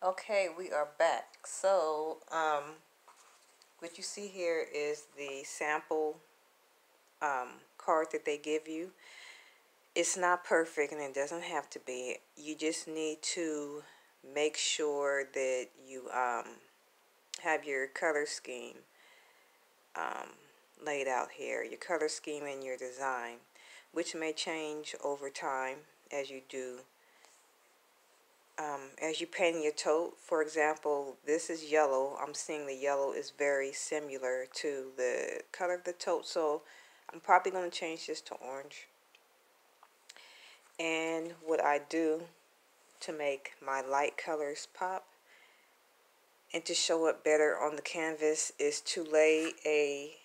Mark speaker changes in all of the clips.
Speaker 1: Okay, we are back. So, what you see here is the sample card that they give you. It's not perfect and it doesn't have to be. You just need to make sure that you have your color scheme laid out here. Your color scheme and your design, which may change over time as you do. As you paint your tote, for example, this is yellow. I'm seeing the yellow is very similar to the color of the tote, so I'm probably going to change this to orange. And what I do to make my light colors pop and to show up better on the canvas is to lay a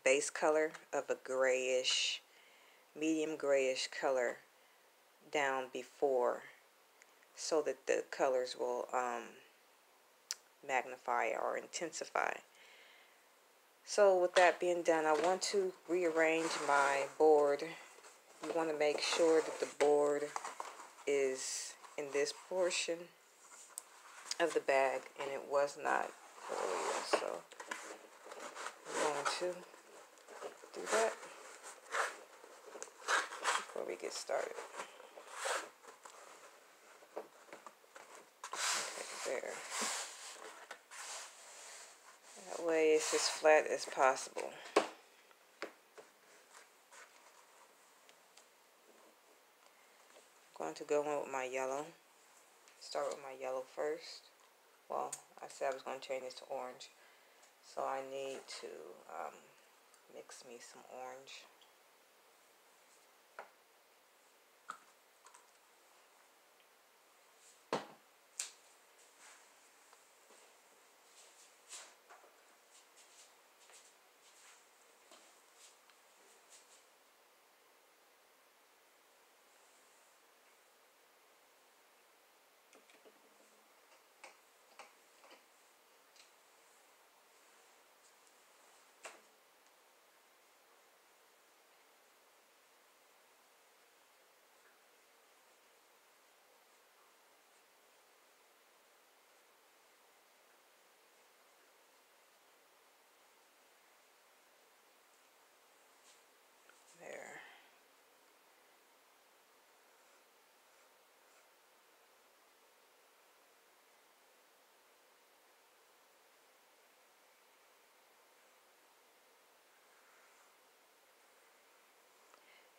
Speaker 1: base color of a grayish, medium grayish color down before, so that the colors will magnify or intensify. So with that being done, I want to rearrange my board. You want to make sure that the board is in this portion of the bag, and it was not earlier. So I'm going to do that before we get started. Okay, there. That way it's as flat as possible. I'm going to go in with my yellow. Start with my yellow first. Well, I said I was going to change this to orange. So I need to mix me some orange. There.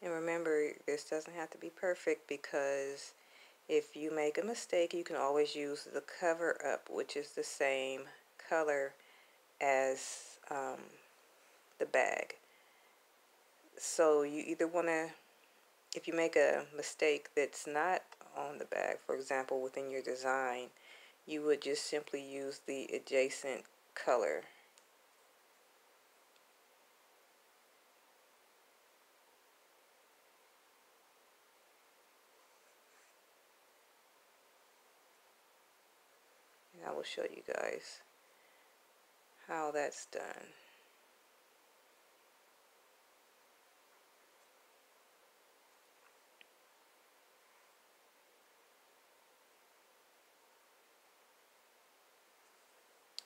Speaker 1: And remember, this doesn't have to be perfect, because if you make a mistake, you can always use the cover up, which is the same color as the bag. So you either want to, if you make a mistake that's not on the bag, for example, within your design, you would just simply use the adjacent color. And I will show you guys how that's done.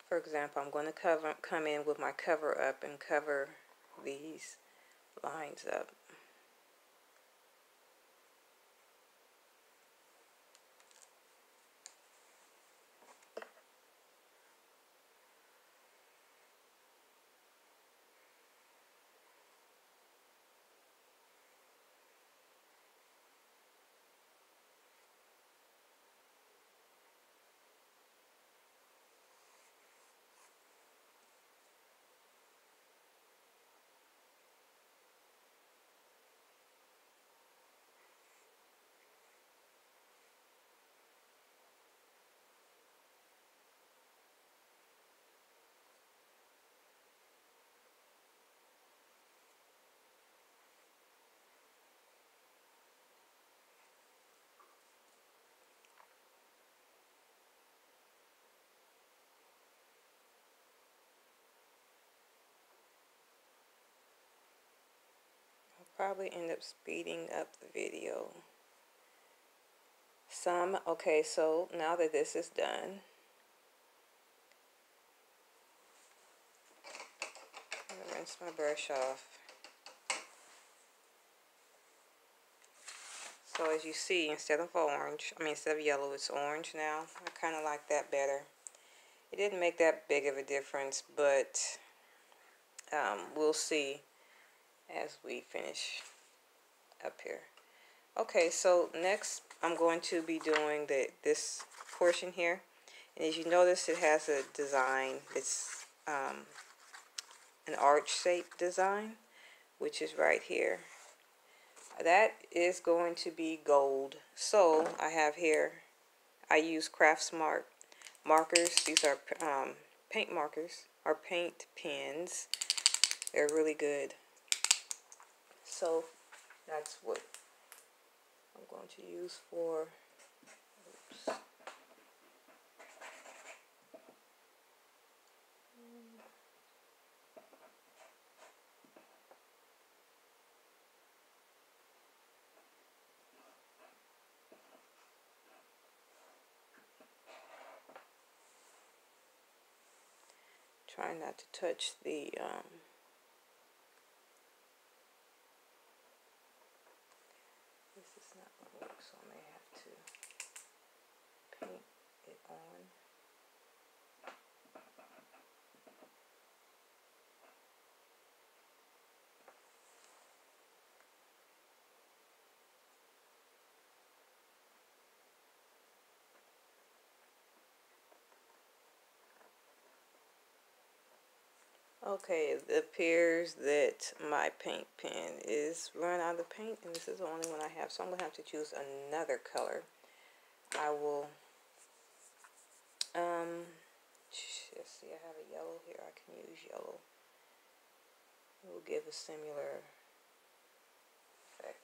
Speaker 1: For example, I'm going to come in with my cover up and cover these lines up. I'll probably end up speeding up the video some. Okay, so now that this is done, I'm gonna rinse my brush off. So as you see, instead of yellow, it's orange now. I kind of like that better. It didn't make that big of a difference, but we'll see as we finish up here. Okay, so next I'm going to be doing this portion here. And as you notice, it has a design. It's an arch-shaped design, which is right here. That is going to be gold. So I have here, I use Craftsmart markers. These are paint markers or paint pens. They're really good. So that's what I'm going to use for, oops. Try not to touch the this is not going to work, so I may have to paint it on. Okay, it appears that my paint pen is run out of paint, and this is the only one I have, so I'm going to have to choose another color. I will, let's see, I have a yellow here. I can use yellow. It will give a similar effect.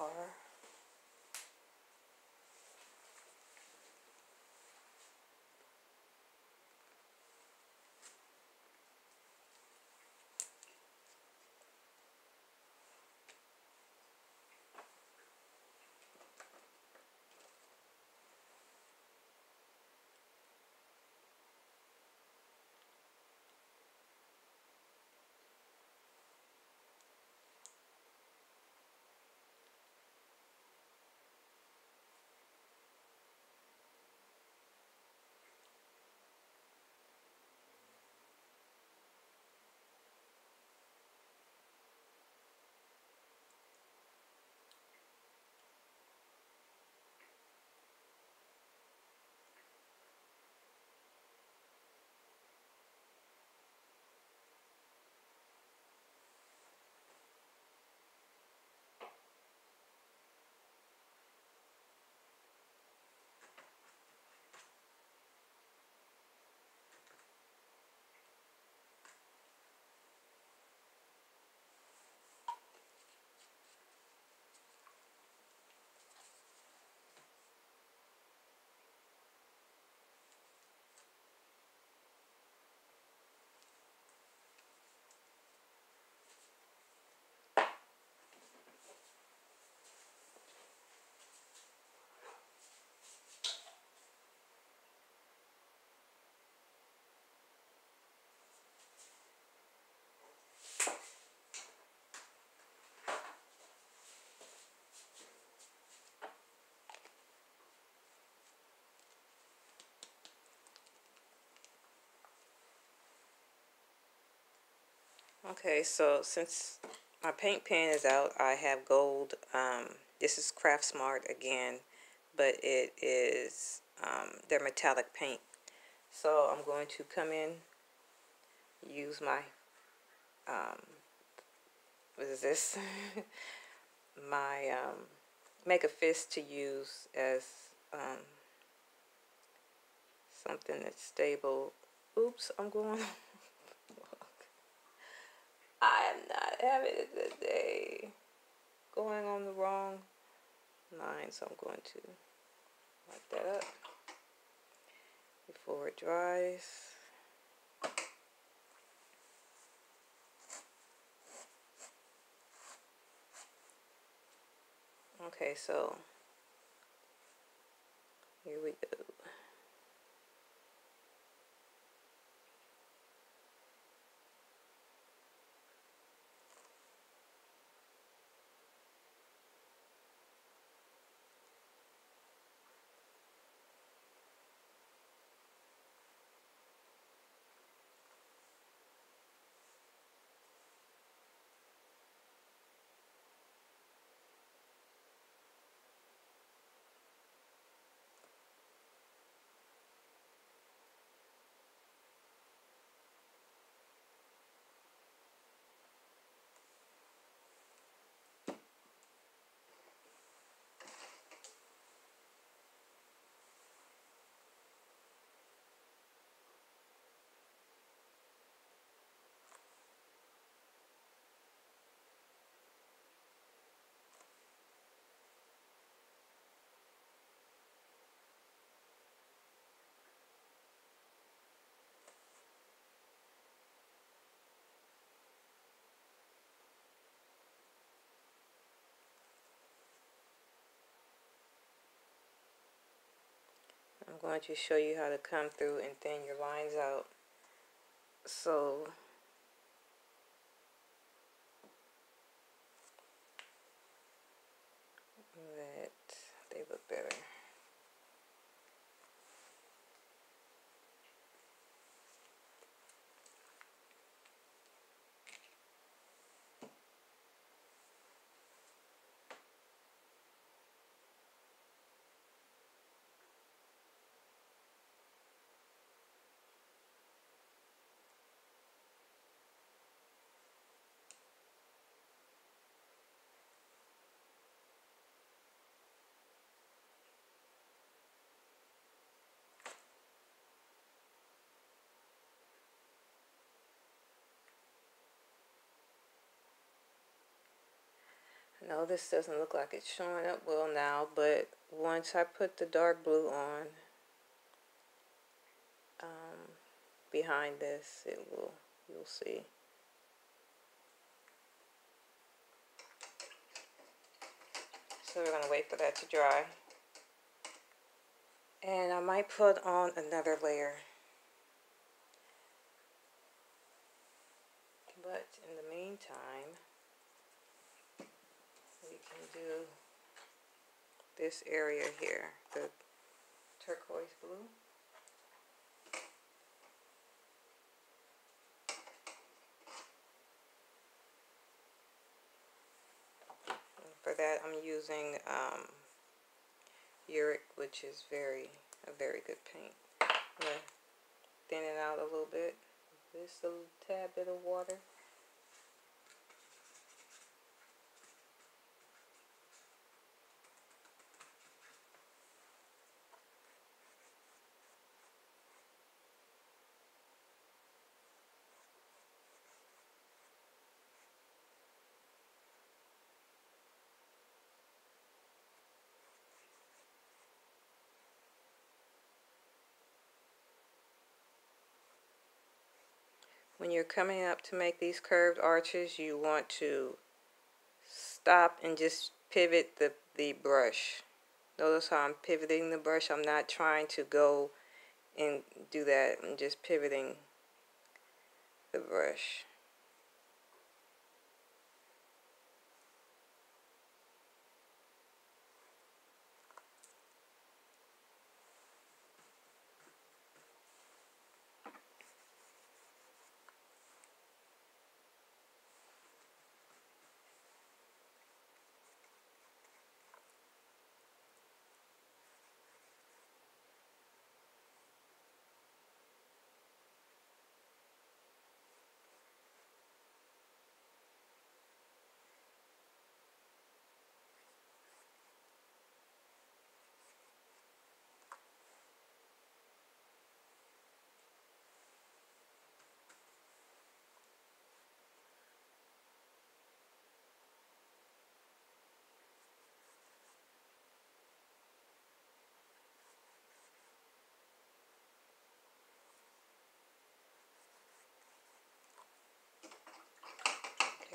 Speaker 1: Or okay, so since my paint pen is out, I have gold. This is Craftsmart again, but it is their metallic paint. So I'm going to come in, use my what is this? my make a fist to use as something that's stable. Oops, I'm going. I am not having it today. Going on the wrong line, so I'm going to wipe that up before it dries. Okay, so here we go. I'm going to show you how to come through and thin your lines out so that they look better. No, this doesn't look like it's showing up well now, but once I put the dark blue on behind this, you'll see. So we're going to wait for that to dry. And I might put on another layer. But in the meantime, we can do this area here, the turquoise blue. And for that, I'm using Uric, which is a very good paint. I'm going to thin it out a little bit. Just a tad bit of water. When you're coming up to make these curved arches, you want to stop and just pivot the brush. Notice how I'm pivoting the brush. I'm not trying to go and do that. I'm just pivoting the brush.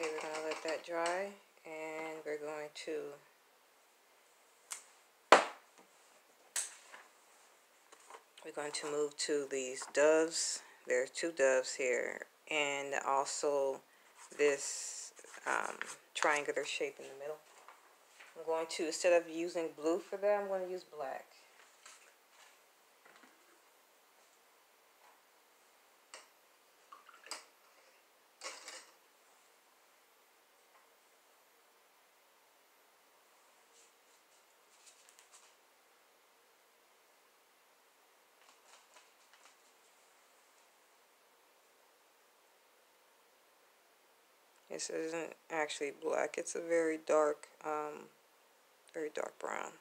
Speaker 1: Okay, we're going to let that dry, and we're going to move to these doves. There are 2 doves here, and also this triangular shape in the middle. I'm going to, instead of using blue for that, I'm going to use black. This isn't actually black, it's a very dark brown.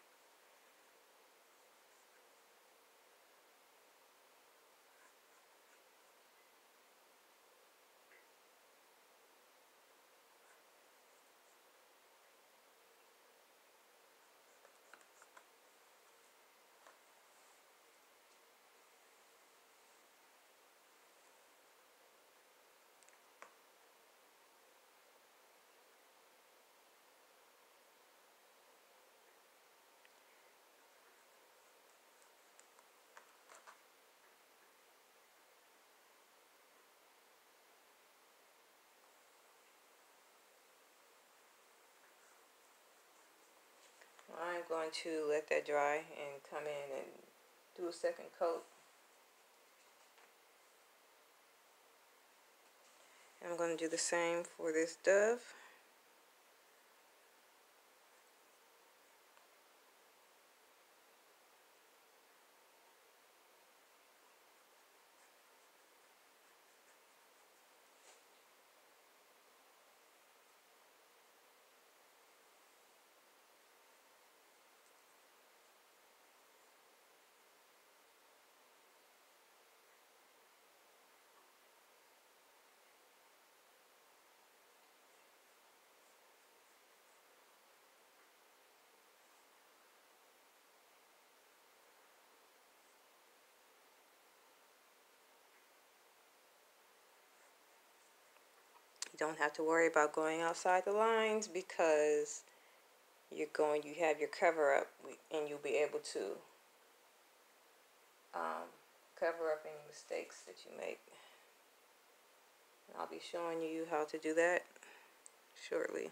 Speaker 1: I'm going to let that dry and come in and do a second coat. I'm going to do the same for this dove. You don't have to worry about going outside the lines because you have your cover up, and you'll be able to cover up any mistakes that you make. And I'll be showing you how to do that shortly.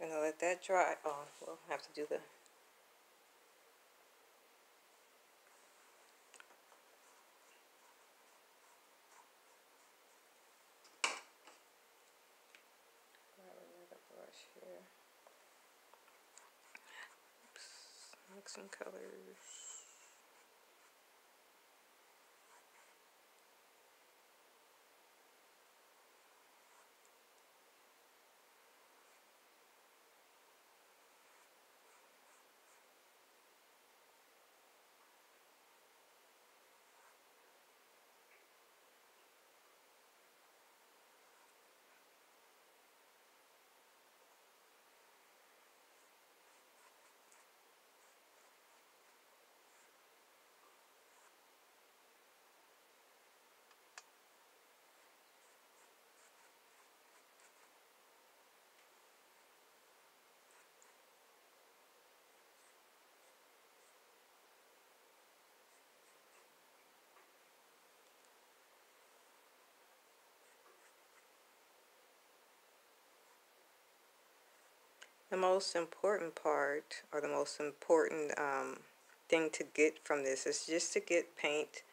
Speaker 1: I'm going to let that dry. Oh, we'll have to do the another brush here. Oops, mixing colors. The most important part, or the most important thing to get from this, is just to get paint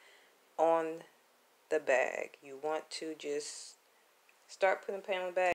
Speaker 1: on the bag. You want to just start putting paint on the bag.